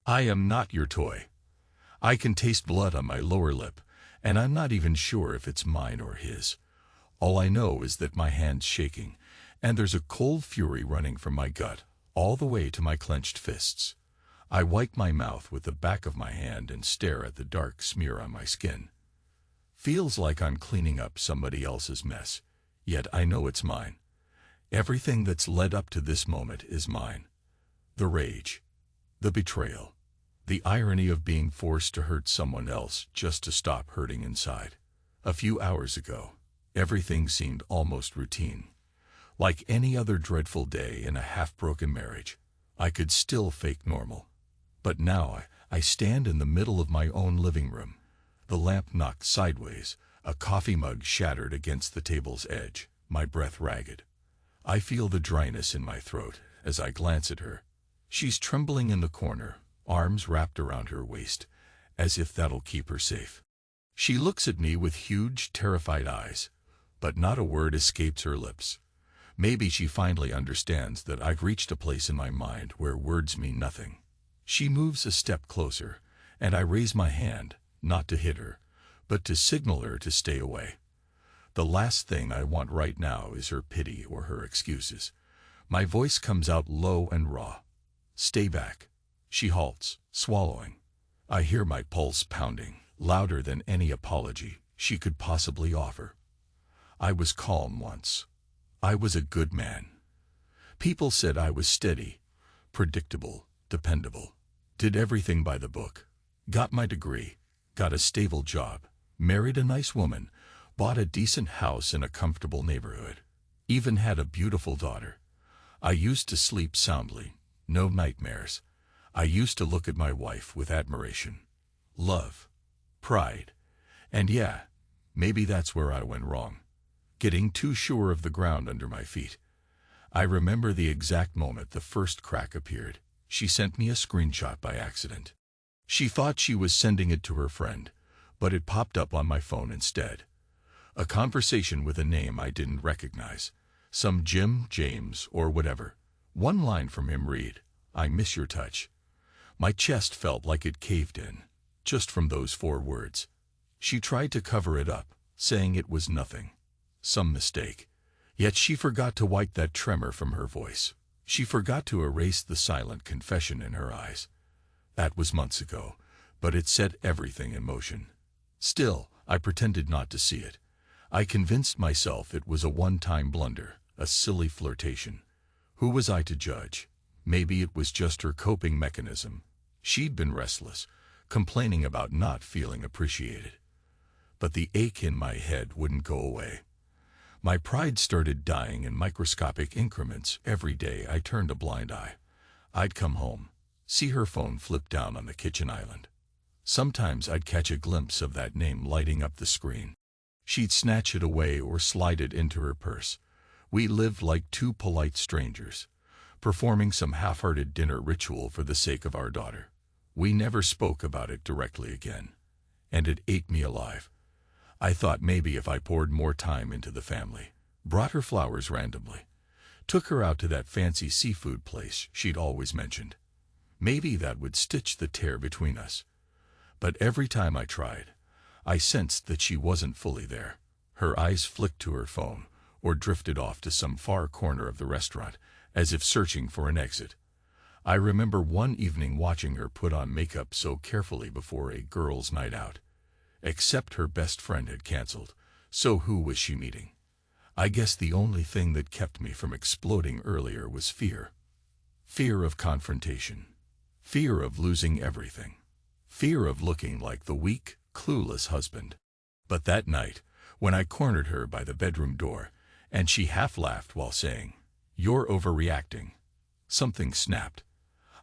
I am not your toy. I can taste blood on my lower lip, and I'm not even sure if it's mine or his. All I know is that my hand's shaking, and there's a cold fury running from my gut all the way to my clenched fists. I wipe my mouth with the back of my hand and stare at the dark smear on my skin. Feels like I'm cleaning up somebody else's mess, yet I know it's mine. Everything that's led up to this moment is mine. The rage, the betrayal, the irony of being forced to hurt someone else just to stop hurting inside. A few hours ago, everything seemed almost routine. Like any other dreadful day in a half-broken marriage, I could still fake normal. But now I stand in the middle of my own living room. The lamp knocked sideways, a coffee mug shattered against the table's edge, my breath ragged. I feel the dryness in my throat as I glance at her. She's trembling in the corner, arms wrapped around her waist, as if that'll keep her safe. She looks at me with huge, terrified eyes, but not a word escapes her lips. Maybe she finally understands that I've reached a place in my mind where words mean nothing. She moves a step closer, and I raise my hand, not to hit her, but to signal her to stay away. The last thing I want right now is her pity or her excuses. My voice comes out low and raw. Stay back. She halts, swallowing. I hear my pulse pounding, louder than any apology she could possibly offer. I was calm once. I was a good man. People said I was steady, predictable, dependable. Did everything by the book. Got my degree, got a stable job, married a nice woman, bought a decent house in a comfortable neighborhood, even had a beautiful daughter. I used to sleep soundly, no nightmares. I used to look at my wife with admiration, love, pride, and yeah, maybe that's where I went wrong. Getting too sure of the ground under my feet. I remember the exact moment the first crack appeared. She sent me a screenshot by accident. She thought she was sending it to her friend, but it popped up on my phone instead. A conversation with a name I didn't recognize. Some Jim, James, or whatever. One line from him read, "I miss your touch." My chest felt like it caved in, just from those 4 words. She tried to cover it up, saying it was nothing. Some mistake. Yet she forgot to wipe that tremor from her voice. She forgot to erase the silent confession in her eyes. That was months ago, but it set everything in motion. Still, I pretended not to see it. I convinced myself it was a one-time blunder, a silly flirtation. Who was I to judge? Maybe it was just her coping mechanism. She'd been restless, complaining about not feeling appreciated. But the ache in my head wouldn't go away. My pride started dying in microscopic increments every day I turned a blind eye. I'd come home, see her phone flip down on the kitchen island. Sometimes I'd catch a glimpse of that name lighting up the screen. She'd snatch it away or slide it into her purse. We lived like 2 polite strangers, performing some half-hearted dinner ritual for the sake of our daughter. We never spoke about it directly again, and it ate me alive. I thought maybe if I poured more time into the family, brought her flowers randomly, took her out to that fancy seafood place she'd always mentioned, maybe that would stitch the tear between us. But every time I tried, I sensed that she wasn't fully there. Her eyes flicked to her phone, or drifted off to some far corner of the restaurant, as if searching for an exit. I remember one evening watching her put on makeup so carefully before a girls' night out. Except her best friend had canceled, so who was she meeting? I guess the only thing that kept me from exploding earlier was fear. Fear of confrontation. Fear of losing everything. Fear of looking like the weak, clueless husband. But that night, when I cornered her by the bedroom door, and she half laughed while saying, "You're overreacting," something snapped.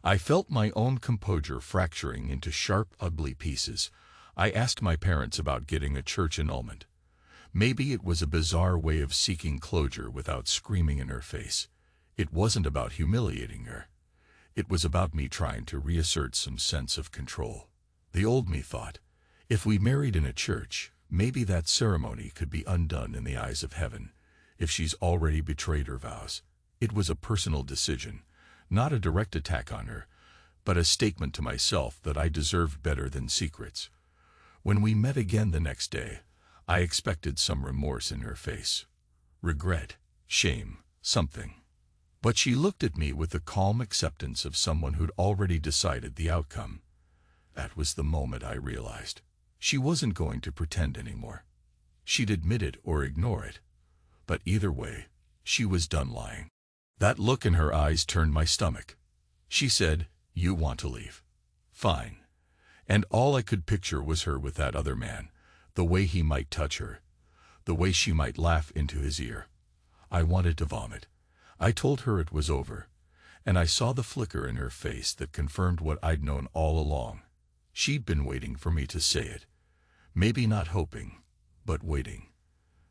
I felt my own composure fracturing into sharp, ugly pieces. I asked my parents about getting a church annulment. Maybe it was a bizarre way of seeking closure without screaming in her face. It wasn't about humiliating her. It was about me trying to reassert some sense of control. The old me thought, if we married in a church, maybe that ceremony could be undone in the eyes of heaven. If she's already betrayed her vows. It was a personal decision, not a direct attack on her, but a statement to myself that I deserved better than secrets. When we met again the next day, I expected some remorse in her face. Regret, shame, something. But she looked at me with the calm acceptance of someone who'd already decided the outcome. That was the moment I realized. She wasn't going to pretend anymore. She'd admit it or ignore it. But either way, she was done lying. That look in her eyes turned my stomach. She said, "You want to leave. Fine." And all I could picture was her with that other man, the way he might touch her, the way she might laugh into his ear. I wanted to vomit. I told her it was over, and I saw the flicker in her face that confirmed what I'd known all along. She'd been waiting for me to say it. Maybe not hoping, but waiting.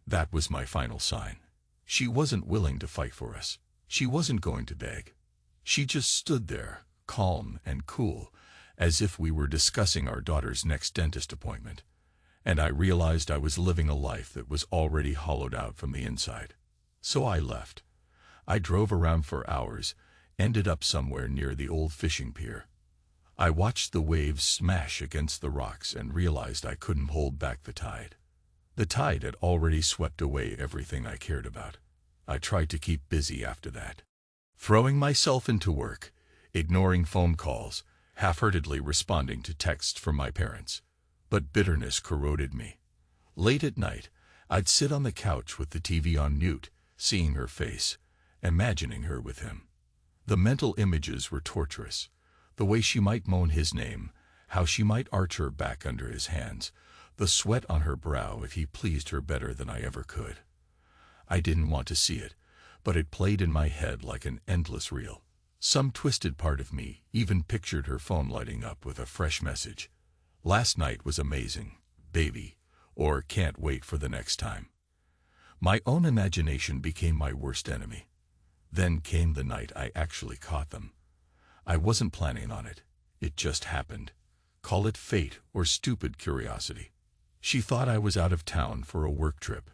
That was my final sign. She wasn't willing to fight for us. She wasn't going to beg. She just stood there, calm and cool, as if we were discussing our daughter's next dentist appointment. And I realized I was living a life that was already hollowed out from the inside. So I left. I drove around for hours, ended up somewhere near the old fishing pier. I watched the waves smash against the rocks and realized I couldn't hold back the tide. The tide had already swept away everything I cared about. I tried to keep busy after that, throwing myself into work, ignoring phone calls, half-heartedly responding to texts from my parents. But bitterness corroded me. Late at night, I'd sit on the couch with the TV on mute, seeing her face, imagining her with him. The mental images were torturous. The way she might moan his name, how she might arch her back under his hands, the sweat on her brow if he pleased her better than I ever could. I didn't want to see it, but it played in my head like an endless reel. Some twisted part of me even pictured her phone lighting up with a fresh message. "Last night was amazing, baby," or "can't wait for the next time." My own imagination became my worst enemy. Then came the night I actually caught them. I wasn't planning on it. It just happened. Call it fate or stupid curiosity. She thought I was out of town for a work trip.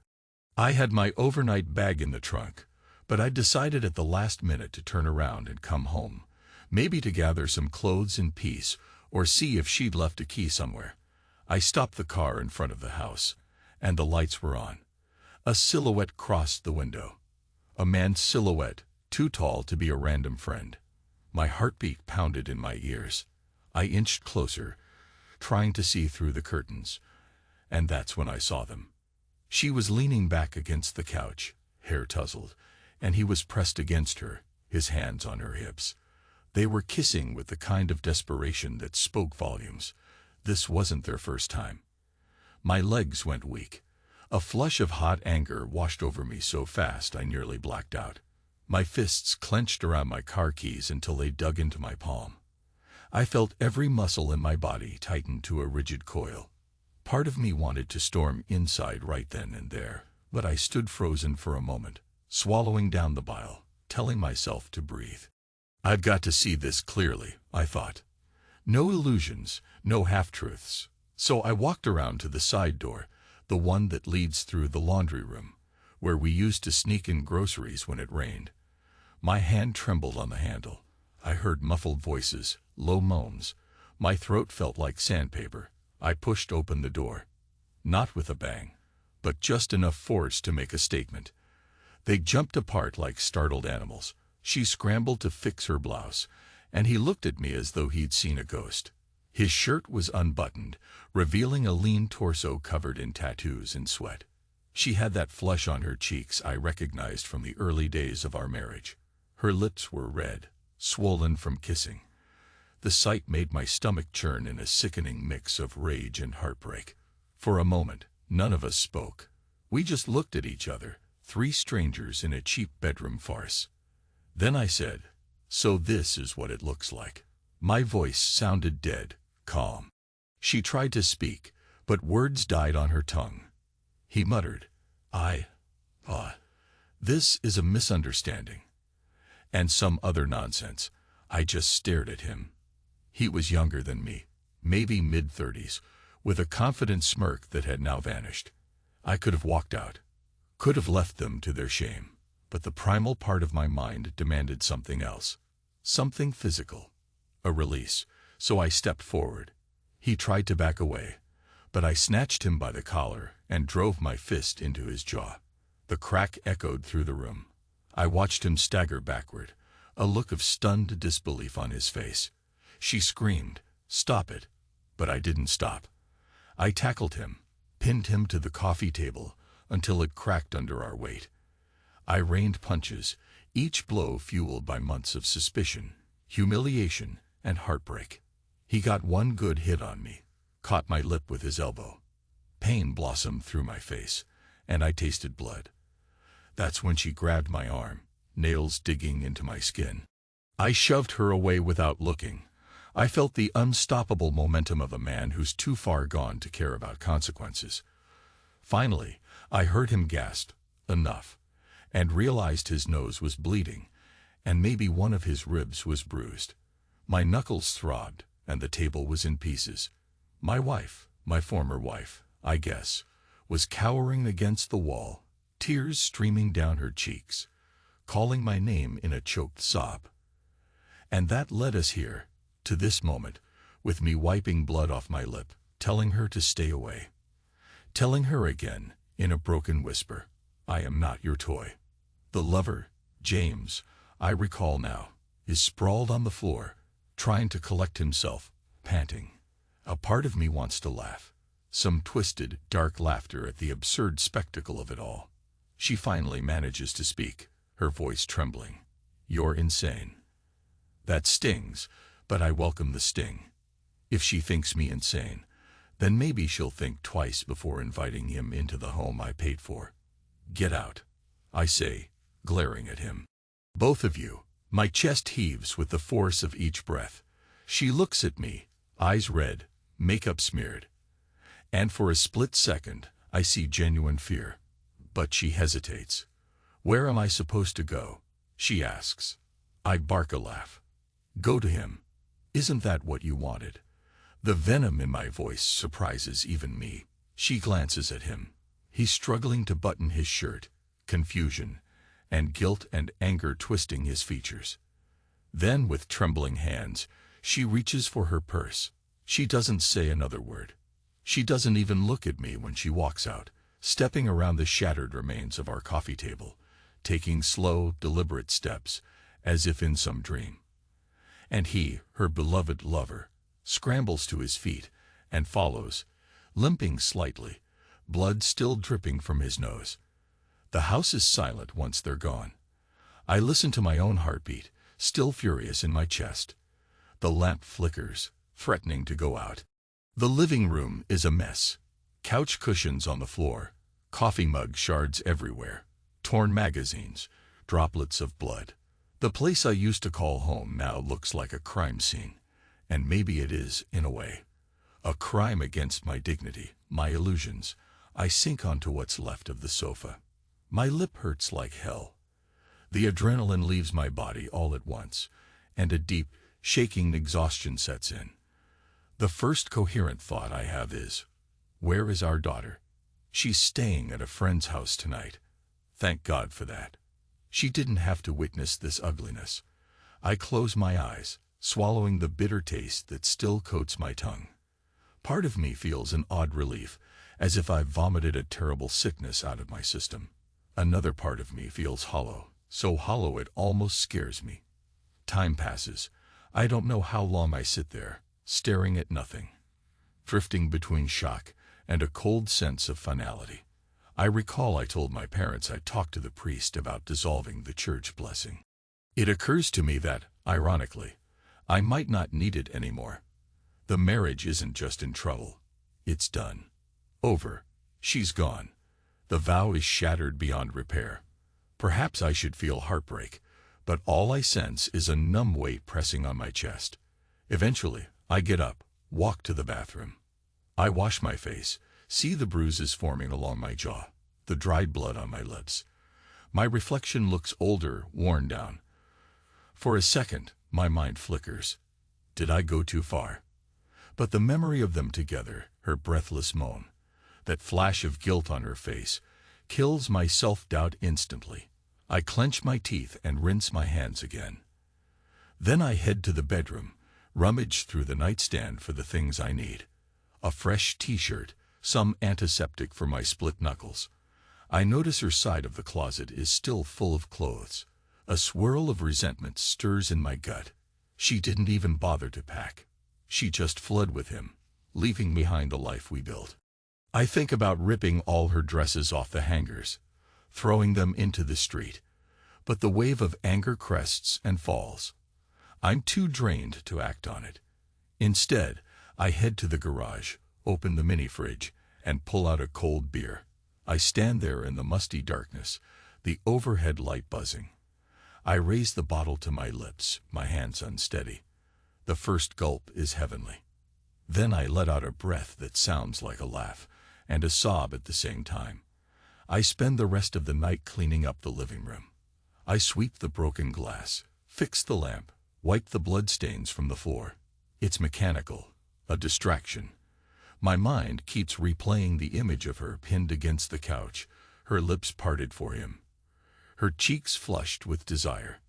I had my overnight bag in the trunk, but I decided at the last minute to turn around and come home, maybe to gather some clothes in peace or see if she'd left a key somewhere. I stopped the car in front of the house, and the lights were on. A silhouette crossed the window. A man's silhouette, too tall to be a random friend. My heartbeat pounded in my ears. I inched closer, trying to see through the curtains, and that's when I saw them. She was leaning back against the couch, hair tousled, and he was pressed against her, his hands on her hips. They were kissing with the kind of desperation that spoke volumes. This wasn't their first time. My legs went weak. A flush of hot anger washed over me so fast I nearly blacked out. My fists clenched around my car keys until they dug into my palm. I felt every muscle in my body tighten to a rigid coil. Part of me wanted to storm inside right then and there, but I stood frozen for a moment, swallowing down the bile, telling myself to breathe. I've got to see this clearly, I thought. No illusions, no half-truths. So I walked around to the side door, the one that leads through the laundry room, where we used to sneak in groceries when it rained. My hand trembled on the handle. I heard muffled voices, low moans. My throat felt like sandpaper. I pushed open the door. Not with a bang, but just enough force to make a statement. They jumped apart like startled animals. She scrambled to fix her blouse, and he looked at me as though he'd seen a ghost. His shirt was unbuttoned, revealing a lean torso covered in tattoos and sweat. She had that flush on her cheeks I recognized from the early days of our marriage. Her lips were red, swollen from kissing. The sight made my stomach churn in a sickening mix of rage and heartbreak. For a moment, none of us spoke. We just looked at each other, three strangers in a cheap bedroom farce. Then I said, "So this is what it looks like." My voice sounded dead, calm. She tried to speak, but words died on her tongue. He muttered, This is a misunderstanding." And some other nonsense. I just stared at him. He was younger than me, maybe mid-30s, with a confident smirk that had now vanished. I could have walked out, could have left them to their shame, but the primal part of my mind demanded something else, something physical. a release, so I stepped forward. He tried to back away, but I snatched him by the collar and drove my fist into his jaw. The crack echoed through the room. I watched him stagger backward, a look of stunned disbelief on his face. She screamed, "Stop it!" But I didn't stop. I tackled him, pinned him to the coffee table until it cracked under our weight. I rained punches, each blow fueled by months of suspicion, humiliation, and heartbreak. He got one good hit on me, caught my lip with his elbow. Pain blossomed through my face, and I tasted blood. That's when she grabbed my arm, nails digging into my skin. I shoved her away without looking. I felt the unstoppable momentum of a man who's too far gone to care about consequences. Finally, I heard him gasp, "Enough," and realized his nose was bleeding, and maybe one of his ribs was bruised. My knuckles throbbed, and the table was in pieces. My wife, my former wife, I guess, was cowering against the wall, tears streaming down her cheeks, calling my name in a choked sob. And that led us here, to this moment, with me wiping blood off my lip, telling her to stay away. Telling her again, in a broken whisper, "I am not your toy." The lover, James, I recall now, is sprawled on the floor, trying to collect himself, panting. A part of me wants to laugh, some twisted, dark laughter at the absurd spectacle of it all. She finally manages to speak, her voice trembling. "You're insane." That stings, but I welcome the sting. If she thinks me insane, then maybe she'll think twice before inviting him into the home I paid for. "Get out," I say, glaring at him. "Both of you." My chest heaves with the force of each breath. She looks at me, eyes red, makeup smeared. And for a split second, I see genuine fear. But she hesitates. "Where am I supposed to go?" she asks. I bark a laugh. "Go to him. Isn't that what you wanted?" The venom in my voice surprises even me. She glances at him. He's struggling to button his shirt, confusion, and guilt and anger twisting his features. Then, with trembling hands, she reaches for her purse. She doesn't say another word. She doesn't even look at me when she walks out, stepping around the shattered remains of our coffee table, taking slow, deliberate steps, as if in some dream. And he, her beloved lover, scrambles to his feet and follows, limping slightly, blood still dripping from his nose. The house is silent once they're gone. I listen to my own heartbeat, still furious in my chest. The lamp flickers, threatening to go out. The living room is a mess. Couch cushions on the floor, coffee mug shards everywhere, torn magazines, droplets of blood. The place I used to call home now looks like a crime scene, and maybe it is, in a way. A crime against my dignity, my illusions. I sink onto what's left of the sofa. My lip hurts like hell. The adrenaline leaves my body all at once, and a deep, shaking exhaustion sets in. The first coherent thought I have is, where is our daughter? She's staying at a friend's house tonight. Thank God for that. She didn't have to witness this ugliness. I close my eyes, swallowing the bitter taste that still coats my tongue. Part of me feels an odd relief, as if I've vomited a terrible sickness out of my system. Another part of me feels hollow, so hollow it almost scares me. Time passes. I don't know how long I sit there, staring at nothing, drifting between shock and a cold sense of finality. I recall I told my parents I'd talk to the priest about dissolving the church blessing. It occurs to me that, ironically, I might not need it anymore. The marriage isn't just in trouble. It's done. Over. She's gone. The vow is shattered beyond repair. Perhaps I should feel heartbreak, but all I sense is a numb weight pressing on my chest. Eventually, I get up, walk to the bathroom. I wash my face, see the bruises forming along my jaw, the dried blood on my lips. My reflection looks older, worn down. For a second, my mind flickers. Did I go too far? But the memory of them together, her breathless moan, that flash of guilt on her face, kills my self-doubt instantly. I clench my teeth and rinse my hands again. Then I head to the bedroom, rummage through the nightstand for the things I need. A fresh t-shirt, some antiseptic for my split knuckles. I notice her side of the closet is still full of clothes. A swirl of resentment stirs in my gut. She didn't even bother to pack. She just fled with him, leaving behind the life we built. I think about ripping all her dresses off the hangers, throwing them into the street. But the wave of anger crests and falls. I'm too drained to act on it. Instead, I head to the garage, open the mini fridge, and pull out a cold beer. I stand there in the musty darkness, the overhead light buzzing. I raise the bottle to my lips, my hands unsteady. The first gulp is heavenly. Then I let out a breath that sounds like a laugh, and a sob at the same time. I spend the rest of the night cleaning up the living room. I sweep the broken glass, fix the lamp, wipe the bloodstains from the floor. It's mechanical, a distraction. My mind keeps replaying the image of her pinned against the couch, her lips parted for him, her cheeks flushed with desire.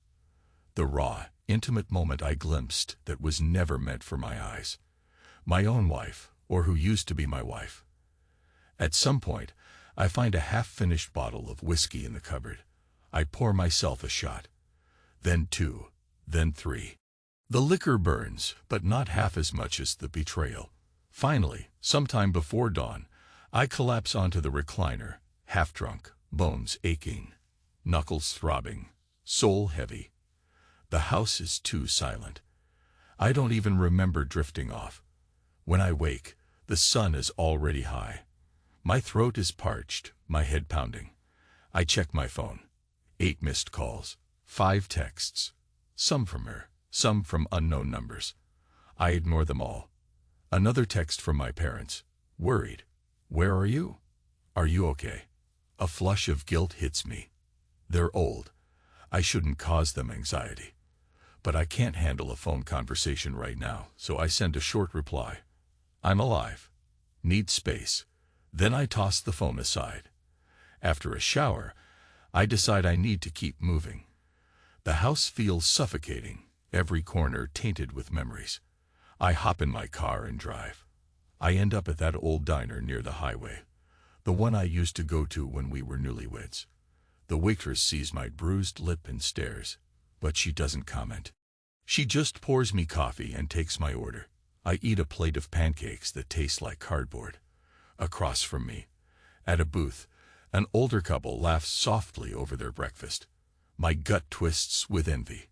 The raw, intimate moment I glimpsed that was never meant for my eyes. My own wife, or who used to be my wife. At some point, I find a half-finished bottle of whiskey in the cupboard. I pour myself a shot. Then two, then three. The liquor burns, but not half as much as the betrayal. Finally, sometime before dawn, I collapse onto the recliner, half-drunk, bones aching, knuckles throbbing, soul heavy. The house is too silent. I don't even remember drifting off. When I wake, the sun is already high. My throat is parched, my head pounding. I check my phone. 8 missed calls, 5 texts. Some from her, some from unknown numbers. I ignore them all. Another text from my parents. Worried. Where are you? Are you okay? A flush of guilt hits me. They're old. I shouldn't cause them anxiety. But I can't handle a phone conversation right now, so I send a short reply. I'm alive. Need space. Then I toss the phone aside. After a shower, I decide I need to keep moving. The house feels suffocating, every corner tainted with memories. I hop in my car and drive. I end up at that old diner near the highway, the one I used to go to when we were newlyweds. The waitress sees my bruised lip and stares, but she doesn't comment. She just pours me coffee and takes my order. I eat a plate of pancakes that taste like cardboard. Across from me, at a booth, an older couple laughs softly over their breakfast. My gut twists with envy.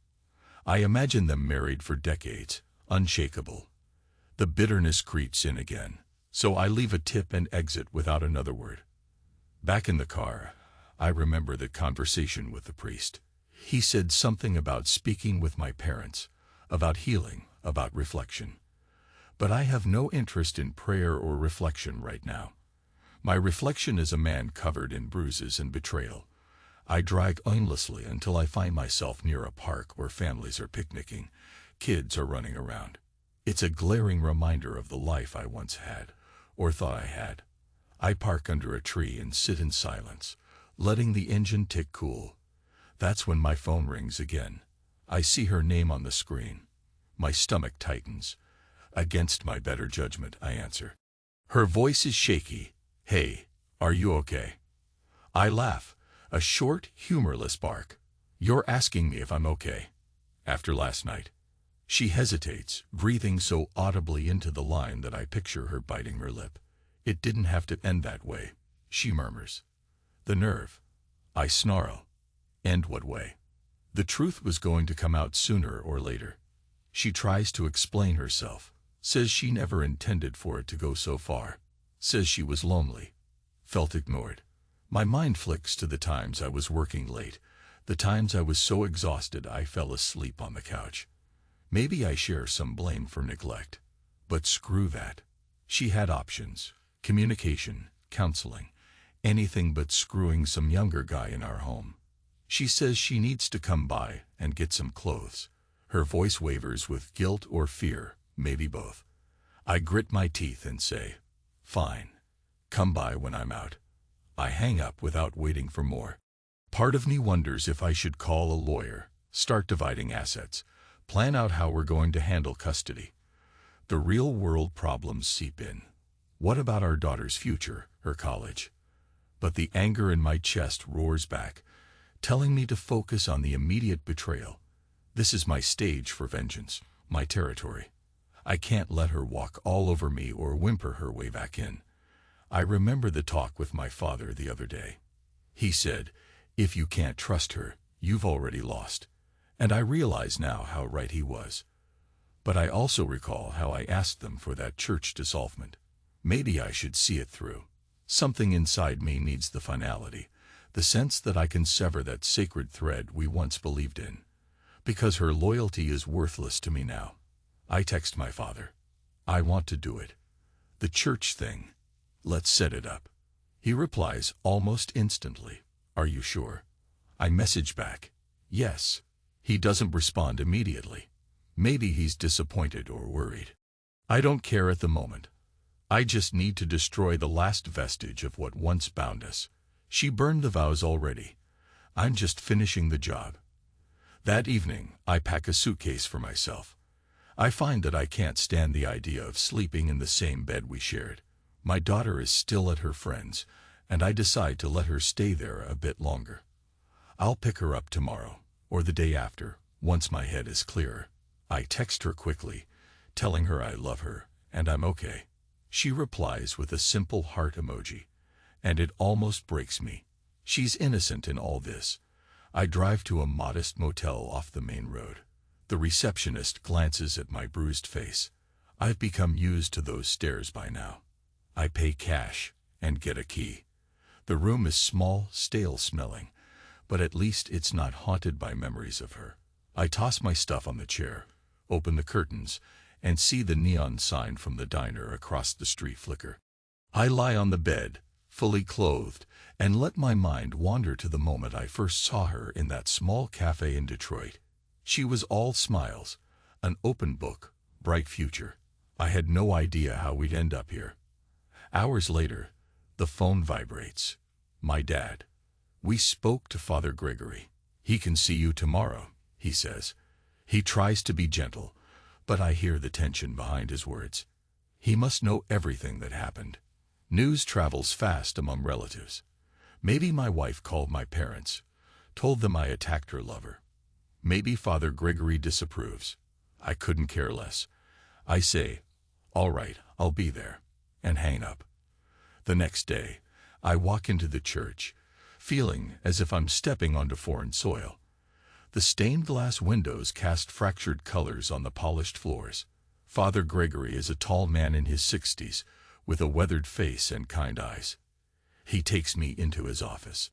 I imagine them married for decades, unshakable. The bitterness creeps in again, so I leave a tip and exit without another word. Back in the car, I remember the conversation with the priest. He said something about speaking with my parents, about healing, about reflection. But I have no interest in prayer or reflection right now. My reflection is a man covered in bruises and betrayal. I drag aimlessly until I find myself near a park where families are picnicking, kids are running around. It's a glaring reminder of the life I once had, or thought I had. I park under a tree and sit in silence, letting the engine tick cool. That's when my phone rings again. I see her name on the screen. My stomach tightens. Against my better judgment, I answer. Her voice is shaky. Hey, are you okay? I laugh, a short, humorless bark. You're asking me if I'm okay. After last night. She hesitates, breathing so audibly into the line that I picture her biting her lip. It didn't have to end that way, she murmurs. The nerve. I snarl. End what way? The truth was going to come out sooner or later. She tries to explain herself, says she never intended for it to go so far, says she was lonely, felt ignored. My mind flicks to the times I was working late, the times I was so exhausted I fell asleep on the couch. Maybe I share some blame for neglect. But screw that. She had options, communication, counseling, anything but screwing some younger guy in our home. She says she needs to come by and get some clothes. Her voice wavers with guilt or fear, maybe both. I grit my teeth and say, fine. Come by when I'm out. I hang up without waiting for more. Part of me wonders if I should call a lawyer, start dividing assets, Plan out how we're going to handle custody. The real-world problems seep in. What about our daughter's future, her college? But the anger in my chest roars back, telling me to focus on the immediate betrayal. This is my stage for vengeance, my territory. I can't let her walk all over me or whimper her way back in. I remember the talk with my father the other day. He said, if you can't trust her, you've already lost. And I realize now how right he was. But I also recall how I asked them for that church dissolvement. Maybe I should see it through. Something inside me needs the finality, the sense that I can sever that sacred thread we once believed in. Because her loyalty is worthless to me now. I text my father. I want to do it. The church thing. Let's set it up. He replies almost instantly. Are you sure? I message back. Yes. He doesn't respond immediately. Maybe he's disappointed or worried. I don't care at the moment. I just need to destroy the last vestige of what once bound us. She burned the vows already. I'm just finishing the job. That evening, I pack a suitcase for myself. I find that I can't stand the idea of sleeping in the same bed we shared. My daughter is still at her friend's, and I decide to let her stay there a bit longer. I'll pick her up tomorrow, or the day after, once my head is clearer. I text her quickly, telling her I love her, and I'm okay. She replies with a simple heart emoji, and it almost breaks me. She's innocent in all this. I drive to a modest motel off the main road. The receptionist glances at my bruised face. I've become used to those stares by now. I pay cash and get a key. The room is small, stale-smelling, but at least it's not haunted by memories of her. I toss my stuff on the chair, open the curtains, and see the neon sign from the diner across the street flicker. I lie on the bed, fully clothed, and let my mind wander to the moment I first saw her in that small cafe in Detroit. She was all smiles, an open book, bright future. I had no idea how we'd end up here. Hours later, the phone vibrates. My dad. We spoke to Father Gregory. He can see you tomorrow, he says. He tries to be gentle, but I hear the tension behind his words. He must know everything that happened. News travels fast among relatives. Maybe my wife called my parents, told them I attacked her lover. Maybe Father Gregory disapproves. I couldn't care less. I say, all right, I'll be there, and hang up. The next day, I walk into the church, feeling as if I'm stepping onto foreign soil. The stained glass windows cast fractured colors on the polished floors. Father Gregory is a tall man in his 60s, with a weathered face and kind eyes. He takes me into his office.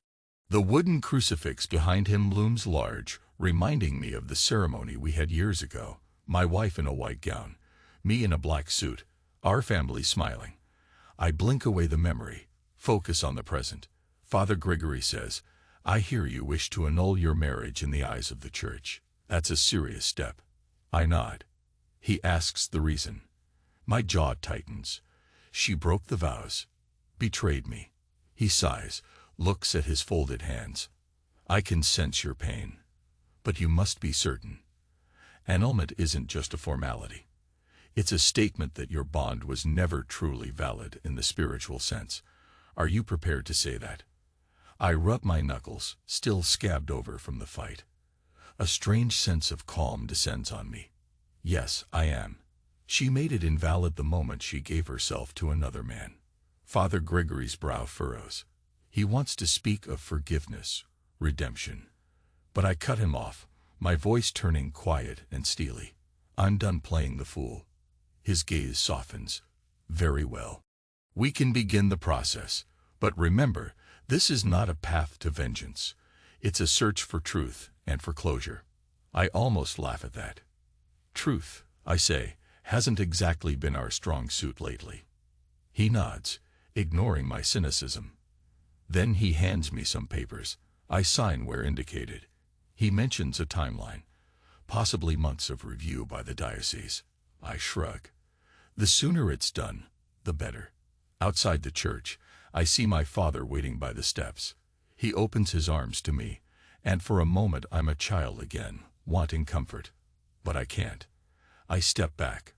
The wooden crucifix behind him looms large, reminding me of the ceremony we had years ago. My wife in a white gown, me in a black suit, our family smiling. I blink away the memory, focus on the present. Father Gregory says, I hear you wish to annul your marriage in the eyes of the church. That's a serious step. I nod. He asks the reason. My jaw tightens. She broke the vows, betrayed me. He sighs, looks at his folded hands. I can sense your pain. But you must be certain. Annulment isn't just a formality. It's a statement that your bond was never truly valid in the spiritual sense. Are you prepared to say that? I rub my knuckles, still scabbed over from the fight. A strange sense of calm descends on me. Yes, I am. She made it invalid the moment she gave herself to another man. Father Gregory's brow furrows. He wants to speak of forgiveness, redemption. But I cut him off, my voice turning quiet and steely. I'm done playing the fool. His gaze softens. Very well. We can begin the process. But remember, this is not a path to vengeance. It's a search for truth and for closure. I almost laugh at that. Truth, I say, hasn't exactly been our strong suit lately. He nods, ignoring my cynicism. Then he hands me some papers. I sign where indicated. He mentions a timeline, possibly months of review by the diocese. I shrug. The sooner it's done, the better. Outside the church, I see my father waiting by the steps. He opens his arms to me, and for a moment I'm a child again, wanting comfort. but I can't. I step back.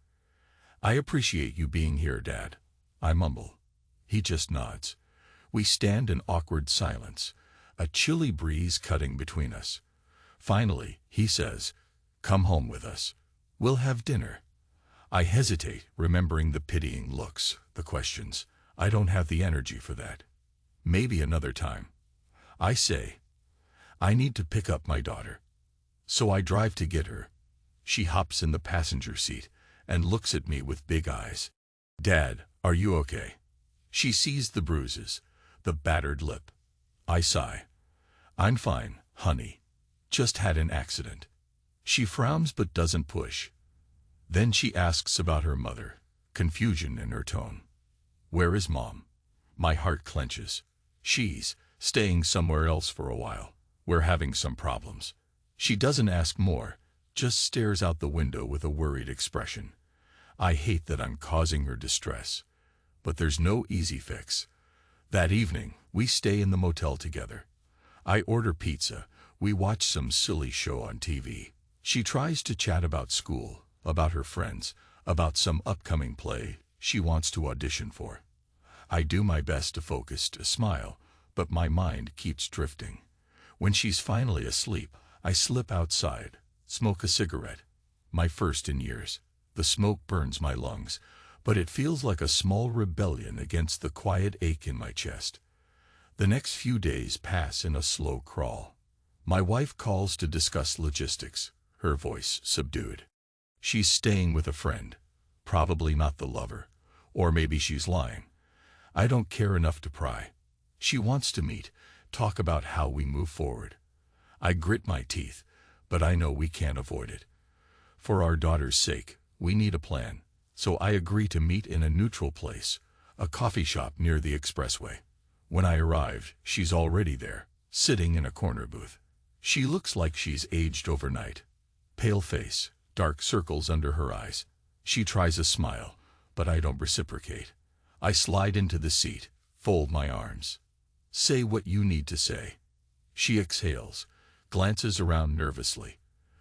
I appreciate you being here, Dad. I mumble. He just nods. We stand in awkward silence, a chilly breeze cutting between us. Finally, he says, "Come home with us. We'll have dinner." I hesitate, remembering the pitying looks, the questions. I don't have the energy for that. Maybe another time. I say, I need to pick up my daughter. So I drive to get her. She hops in the passenger seat and looks at me with big eyes. "Dad, are you okay?" She sees the bruises, the battered lip. I sigh. "I'm fine, honey. Just had an accident." She frowns but doesn't push. Then she asks about her mother, confusion in her tone. "Where is Mom?" My heart clenches. "She's staying somewhere else for a while. We're having some problems." She doesn't ask more, just stares out the window with a worried expression. I hate that I'm causing her distress. But there's no easy fix. That evening, we stay in the motel together. I order pizza. We watch some silly show on TV. She tries to chat about school, about her friends, about some upcoming play she wants to audition for. I do my best to focus, to smile, but my mind keeps drifting. When she's finally asleep, I slip outside, smoke a cigarette. My first in years. The smoke burns my lungs, but it feels like a small rebellion against the quiet ache in my chest. The next few days pass in a slow crawl. My wife calls to discuss logistics, her voice subdued. She's staying with a friend, probably not the lover, or maybe she's lying. I don't care enough to pry. She wants to meet, talk about how we move forward. I grit my teeth, but I know we can't avoid it. For our daughter's sake, we need a plan, so I agree to meet in a neutral place, a coffee shop near the expressway. When I arrive, she's already there, sitting in a corner booth. She looks like she's aged overnight. Pale face, dark circles under her eyes. She tries a smile, but I don't reciprocate. I slide into the seat, fold my arms. "Say what you need to say." She exhales, glances around nervously.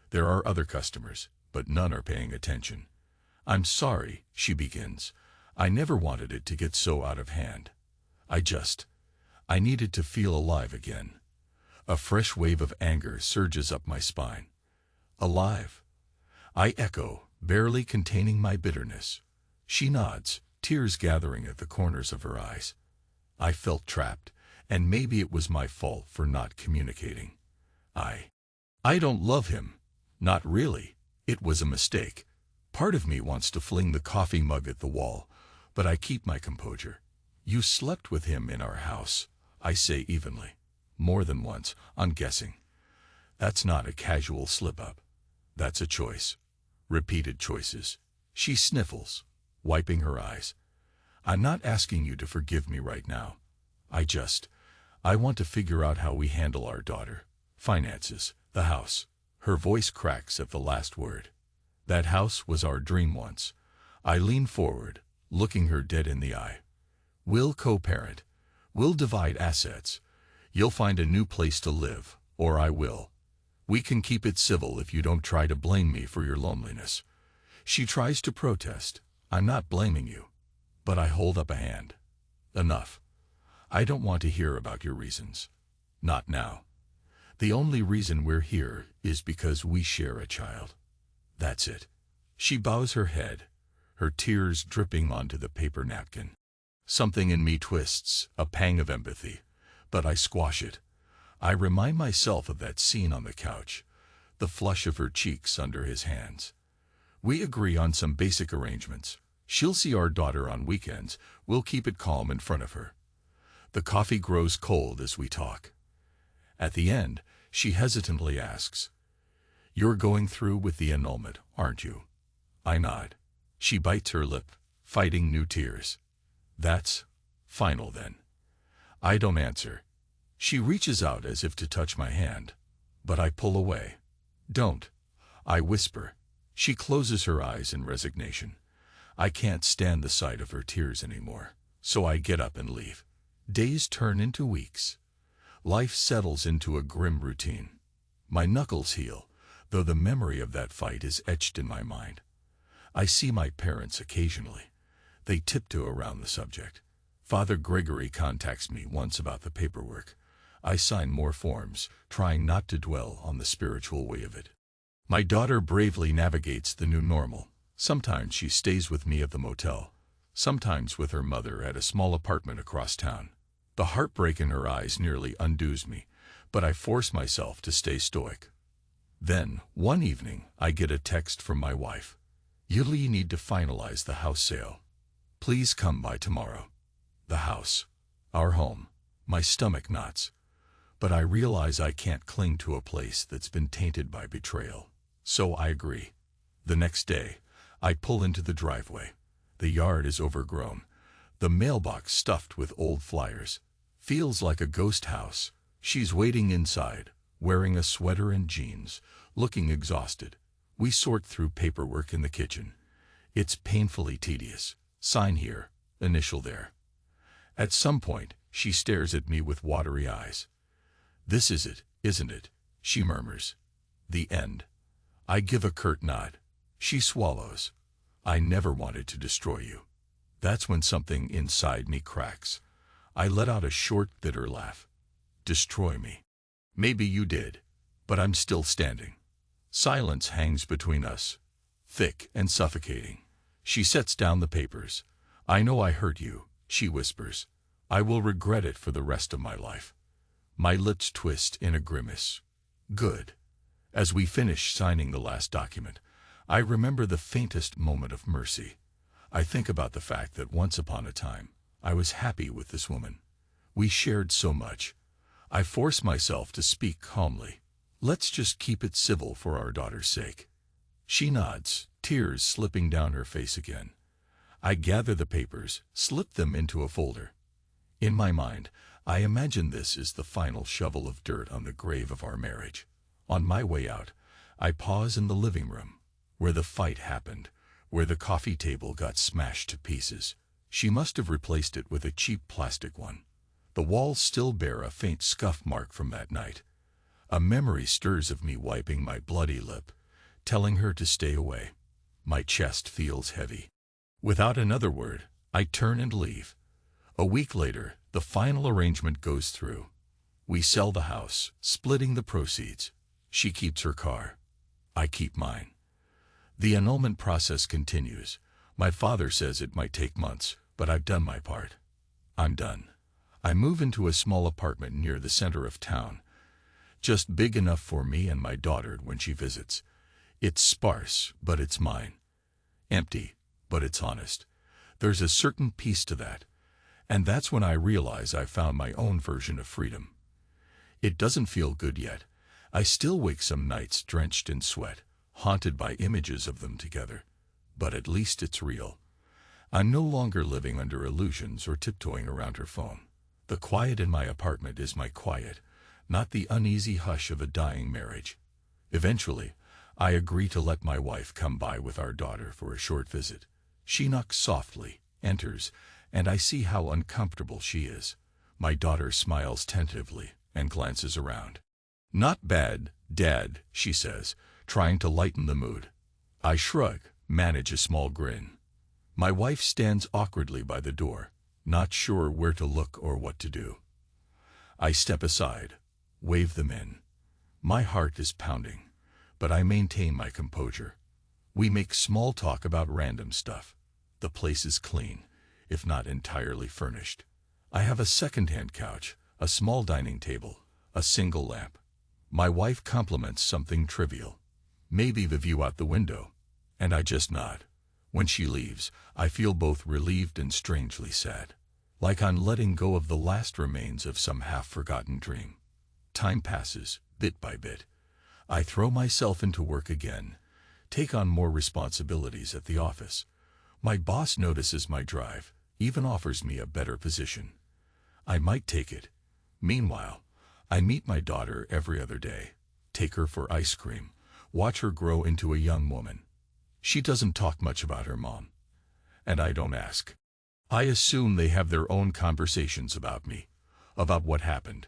There are other customers, but none are paying attention. "I'm sorry," she begins. "I never wanted it to get so out of hand. I needed to feel alive again." A fresh wave of anger surges up my spine. "Alive?" I echo, barely containing my bitterness. She nods, tears gathering at the corners of her eyes. I felt trapped, and maybe it was my fault for not communicating. I don't love him. Not really. It was a mistake. Part of me wants to fling the coffee mug at the wall, but I keep my composure. "You slept with him in our house," I say evenly. "More than once, I'm guessing." That's not a casual slip-up. That's a choice. Repeated choices. She sniffles, wiping her eyes. "I'm not asking you to forgive me right now. I want to figure out how we handle our daughter. Finances, the house." Her voice cracks at the last word. "That house was our dream once." I lean forward, looking her dead in the eye. "We'll co-parent. We'll divide assets. You'll find a new place to live, or I will. We can keep it civil if you don't try to blame me for your loneliness." She tries to protest. "I'm not blaming you." But I hold up a hand. "Enough. I don't want to hear about your reasons. Not now. The only reason we're here is because we share a child. That's it." She bows her head, her tears dripping onto the paper napkin. Something in me twists, a pang of empathy, but I squash it. I remind myself of that scene on the couch, the flush of her cheeks under his hands. We agree on some basic arrangements. She'll see our daughter on weekends. We'll keep it calm in front of her. The coffee grows cold as we talk. At the end, she hesitantly asks, "You're going through with the annulment, aren't you?" I nod. She bites her lip, fighting new tears. "That's final then." I don't answer. She reaches out as if to touch my hand, but I pull away. "Don't," I whisper. She closes her eyes in resignation. I can't stand the sight of her tears anymore, so I get up and leave. Days turn into weeks. Life settles into a grim routine. My knuckles heal, though the memory of that fight is etched in my mind. I see my parents occasionally. They tiptoe around the subject. Father Gregory contacts me once about the paperwork. I sign more forms, trying not to dwell on the spiritual way of it. My daughter bravely navigates the new normal. Sometimes she stays with me at the motel, sometimes with her mother at a small apartment across town. The heartbreak in her eyes nearly undoes me, but I force myself to stay stoic. Then, one evening, I get a text from my wife. "You need to finalize the house sale. Please come by tomorrow." The house. Our home. My stomach knots. But I realize I can't cling to a place that's been tainted by betrayal. So I agree. The next day, I pull into the driveway. The yard is overgrown. The mailbox stuffed with old flyers. Feels like a ghost house. She's waiting inside, wearing a sweater and jeans, looking exhausted. We sort through paperwork in the kitchen. It's painfully tedious. Sign here, initial there. At some point, she stares at me with watery eyes. "This is it, isn't it?" she murmurs. "The end." I give a curt nod. She swallows. "I never wanted to destroy you." That's when something inside me cracks. I let out a short, bitter laugh. "Destroy me? Maybe you did, but I'm still standing." Silence hangs between us, thick and suffocating. She sets down the papers. "I know I hurt you," she whispers. "I will regret it for the rest of my life." My lips twist in a grimace. Good. As we finish signing the last document, I remember the faintest moment of mercy. I think about the fact that once upon a time, I was happy with this woman. We shared so much. I force myself to speak calmly. "Let's just keep it civil for our daughter's sake." She nods, tears slipping down her face again. I gather the papers, slip them into a folder. In my mind, I imagine this is the final shovel of dirt on the grave of our marriage. On my way out, I pause in the living room, where the fight happened, where the coffee table got smashed to pieces. She must have replaced it with a cheap plastic one. The walls still bear a faint scuff mark from that night. A memory stirs of me wiping my bloody lip, telling her to stay away. My chest feels heavy. Without another word, I turn and leave. A week later, the final arrangement goes through. We sell the house, splitting the proceeds. She keeps her car. I keep mine. The annulment process continues. My father says it might take months, but I've done my part. I'm done. I move into a small apartment near the center of town, just big enough for me and my daughter when she visits. It's sparse, but it's mine. Empty, but it's honest. There's a certain peace to that. And that's when I realize I've found my own version of freedom. It doesn't feel good yet. I still wake some nights drenched in sweat, haunted by images of them together. But at least it's real. I'm no longer living under illusions or tiptoeing around her phone. The quiet in my apartment is my quiet, not the uneasy hush of a dying marriage. Eventually, I agree to let my wife come by with our daughter for a short visit. She knocks softly, enters, and I see how uncomfortable she is. My daughter smiles tentatively and glances around. "Not bad, Dad," she says, trying to lighten the mood. I shrug, manage a small grin. My wife stands awkwardly by the door, not sure where to look or what to do. I step aside, wave them in. My heart is pounding, but I maintain my composure. We make small talk about random stuff. The place is clean, if not entirely furnished. I have a second-hand couch, a small dining table, a single lamp. My wife compliments something trivial, maybe the view out the window, and I just nod. When she leaves, I feel both relieved and strangely sad, like I'm letting go of the last remains of some half-forgotten dream. Time passes, bit by bit. I throw myself into work again, take on more responsibilities at the office. My boss notices my drive, even offers me a better position. I might take it. Meanwhile, I meet my daughter every other day, take her for ice cream, watch her grow into a young woman. She doesn't talk much about her mom, and I don't ask. I assume they have their own conversations about me, about what happened.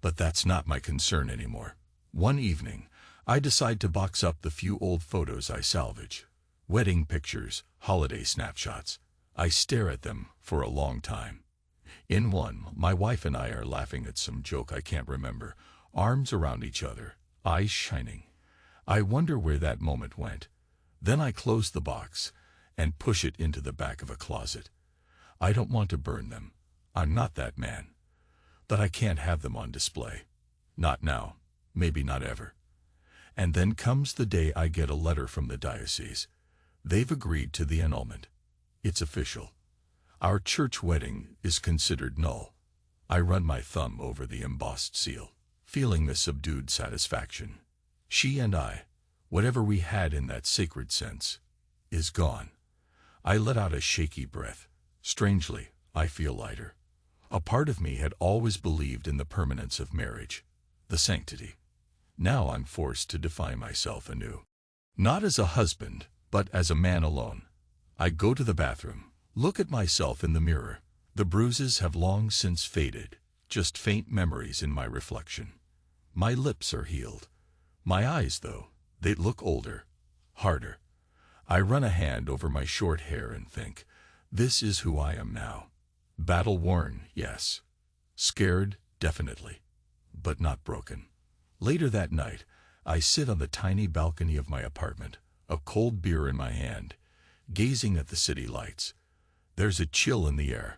But that's not my concern anymore. One evening, I decide to box up the few old photos I salvage. Wedding pictures, holiday snapshots. I stare at them for a long time. In one, my wife and I are laughing at some joke I can't remember, arms around each other, eyes shining. I wonder where that moment went. Then I close the box and push it into the back of a closet. I don't want to burn them. I'm not that man. But I can't have them on display. Not now. Maybe not ever. And then comes the day I get a letter from the diocese. They've agreed to the annulment. It's official. Our church wedding is considered null. I run my thumb over the embossed seal, feeling the subdued satisfaction. She and I, whatever we had in that sacred sense, is gone. I let out a shaky breath. Strangely, I feel lighter. A part of me had always believed in the permanence of marriage, the sanctity. Now I'm forced to define myself anew. Not as a husband, but as a man alone. I go to the bathroom, look at myself in the mirror. The bruises have long since faded, just faint memories in my reflection. My lips are healed. My eyes, though, they look older, harder. I run a hand over my short hair and think, this is who I am now. Battle-worn, yes. Scared, definitely. But not broken. Later that night, I sit on the tiny balcony of my apartment, a cold beer in my hand, gazing at the city lights. There's a chill in the air.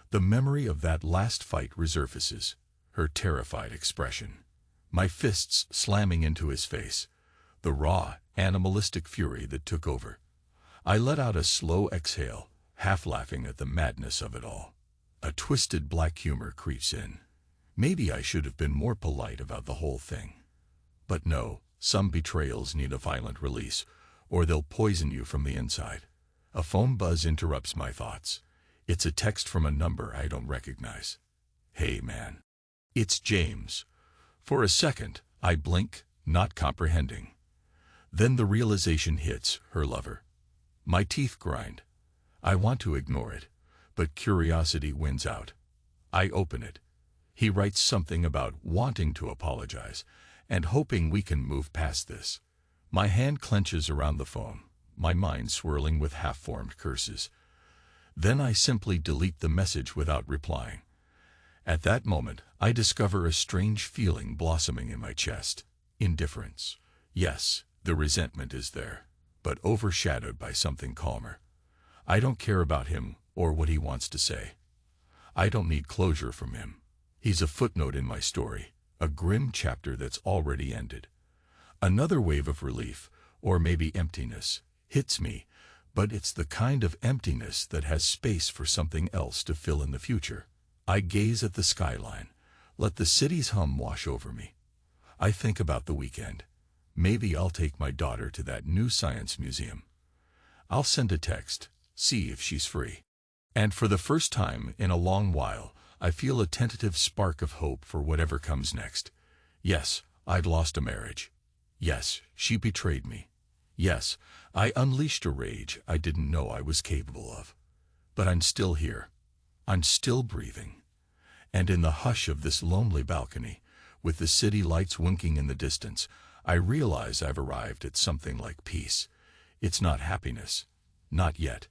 The memory of that last fight resurfaces, her terrified expression. My fists slamming into his face, the raw, animalistic fury that took over. I let out a slow exhale, half laughing at the madness of it all. A twisted black humor creeps in. Maybe I should have been more polite about the whole thing. But no, some betrayals need a violent release, or they'll poison you from the inside. A phone buzz interrupts my thoughts. It's a text from a number I don't recognize. Hey man. It's James. For a second, I blink, not comprehending. Then the realization hits, her lover. My teeth grind. I want to ignore it, but curiosity wins out. I open it. He writes something about wanting to apologize and hoping we can move past this. My hand clenches around the phone, my mind swirling with half-formed curses. Then I simply delete the message without replying. At that moment, I discover a strange feeling blossoming in my chest. Indifference. Yes, the resentment is there, but overshadowed by something calmer. I don't care about him or what he wants to say. I don't need closure from him. He's a footnote in my story, a grim chapter that's already ended. Another wave of relief, or maybe emptiness, hits me, but it's the kind of emptiness that has space for something else to fill in the future. I gaze at the skyline, let the city's hum wash over me. I think about the weekend. Maybe I'll take my daughter to that new science museum. I'll send a text, see if she's free. And for the first time in a long while, I feel a tentative spark of hope for whatever comes next. Yes, I'd lost a marriage. Yes, she betrayed me. Yes, I unleashed a rage I didn't know I was capable of. But I'm still here. I'm still breathing. And in the hush of this lonely balcony, with the city lights winking in the distance, I realize I've arrived at something like peace. It's not happiness. Not yet.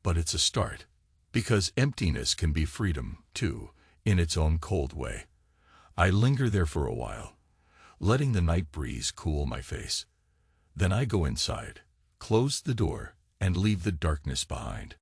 But it's a start. Because emptiness can be freedom, too, in its own cold way. I linger there for a while, letting the night breeze cool my face. Then I go inside, close the door, and leave the darkness behind.